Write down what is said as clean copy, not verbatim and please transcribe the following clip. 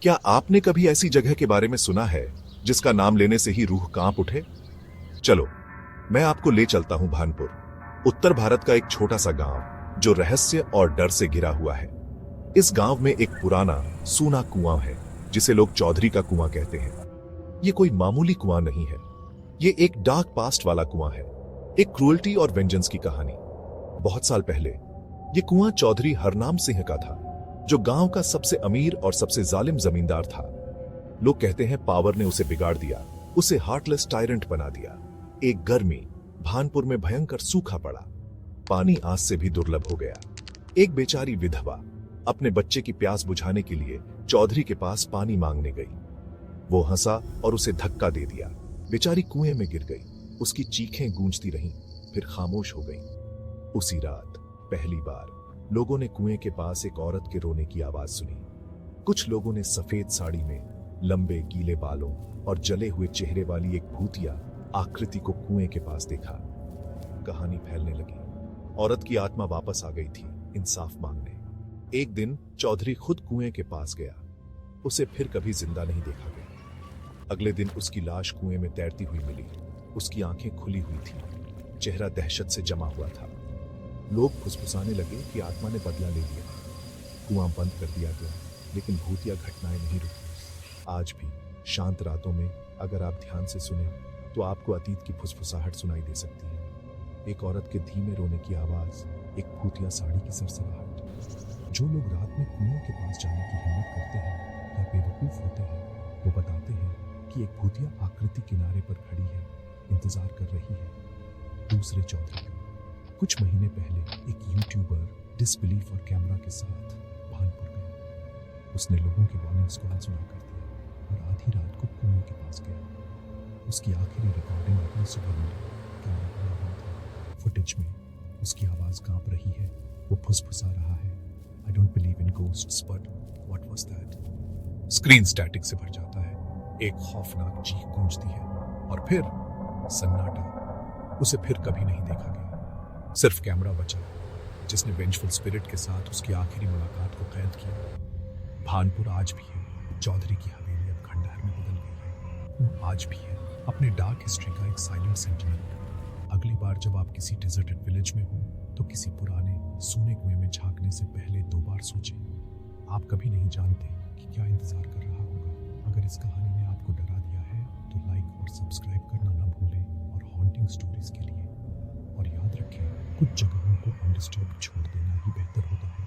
क्या आपने कभी ऐसी जगह के बारे में सुना है जिसका नाम लेने से ही रूह कांप उठे? चलो, मैं आपको ले चलता हूं भानपुर, उत्तर भारत का एक छोटा सा गांव जो रहस्य और डर से घिरा हुआ है। इस गांव में एक पुराना सूना कुआं है जिसे लोग चौधरी का कुआं कहते हैं। ये कोई मामूली कुआं नहीं है, ये एक डार्क पास्ट वाला कुआं है, एक क्रूअल्टी और वेंजेंस की कहानी। बहुत साल पहले ये कुआं चौधरी हरनाम सिंह का था, जो गांव का सबसे अमीर और सबसे जालिम जमींदार था। लोग कहते हैं पावर ने उसे बिगाड़ दिया, उसे हार्टलेस टायरेंट बना दिया। एक गर्मी भानपुर में भयंकर सूखा पड़ा, पानी आज से भी दुर्लभ हो गया। एक बेचारी विधवा अपने बच्चे की प्यास बुझाने के लिए चौधरी के पास पानी मांगने गई। वो हंसा और उसे धक्का दे दिया। बेचारी कुएं में गिर गई, उसकी चीखें गूंजती रहीं, फिर खामोश हो गई। उसी रात पहली बार लोगों ने कुएं के पास एक औरत के रोने की आवाज सुनी। कुछ लोगों ने सफेद साड़ी में, लंबे गीले बालों और जले हुए चेहरे वाली एक भूतिया आकृति को कुएं के पास देखा। कहानी फैलने लगी। औरत की आत्मा वापस आ गई थी इंसाफ मांगने। एक दिन चौधरी खुद कुएं के पास गया। उसे फिर कभी जिंदा नहीं देखा गया। अगले दिन उसकी लाश कुएं में तैरती हुई मिली। उसकी आंखें खुली हुई थी, चेहरा दहशत से जमा हुआ था। लोग फुसफुसाने लगे कि आत्मा ने बदला ले लिया। कुआं बंद कर दिया गया, लेकिन भूतिया घटनाएं नहीं रुकी। आज भी शांत रातों में अगर आप ध्यान से सुने तो आपको अतीत की फुसफुसाहट सुनाई दे सकती है। एक औरत के धीमे रोने की आवाज, एक भूतिया साड़ी की सरसराहट। जो लोग रात में कुएं के पास जाने की हिम्मत करते हैं या बेवकूफ होते हैं, वो बताते हैं कि एक भूतिया आकृति किनारे पर खड़ी है, इंतजार कर रही है दूसरे चौधरी का। कुछ महीने पहले एक यूट्यूबर डिसबिलीफ और कैमरा के साथ भानपुर गया। उसने लोगों के वार्निंग्स को अनसुना कर दिया और आधी रात को कुएं के पास गया। उसकी आखिरी रिकॉर्डिंग अगली सुबह मिली। कैमरा खुला हुआ था। फुटेज में उसकी आवाज कांप रही है। वो फुसफुसा रहा है, I don't believe in ghosts but what was that. Screen static से भर जाता है। एक खौफनाक चीख गूंजती है और फिर सन्नाटा। उसे फिर कभी नहीं देखा गया। सिर्फ कैमरा बचा जिसने वेंजफुल स्पिरिट के साथ उसकी आखिरी मुलाकात को कैद किया। भानपुर आज भी है। चौधरी की हवेली अब खंडहर में बदल गई है। वो आज भी है, अपने डार्क हिस्ट्री का एक साइलेंट सेंटिनल। अगली बार जब आप किसी डिजर्टेड विलेज में हो तो किसी पुराने सूने कुएं में झांकने से पहले 2 बार सोचें। आप कभी नहीं जानते कि क्या इंतजार कर रहा होगा। अगर इस कहानी ने आपको डरा दिया है तो लाइक और सब्सक्राइब करना ना भूलें और हॉन्टिंग स्टोरीज के लिए। और याद रखें, कुछ जगहों को अनडिस्टर्ब छोड़ देना ही बेहतर होता है।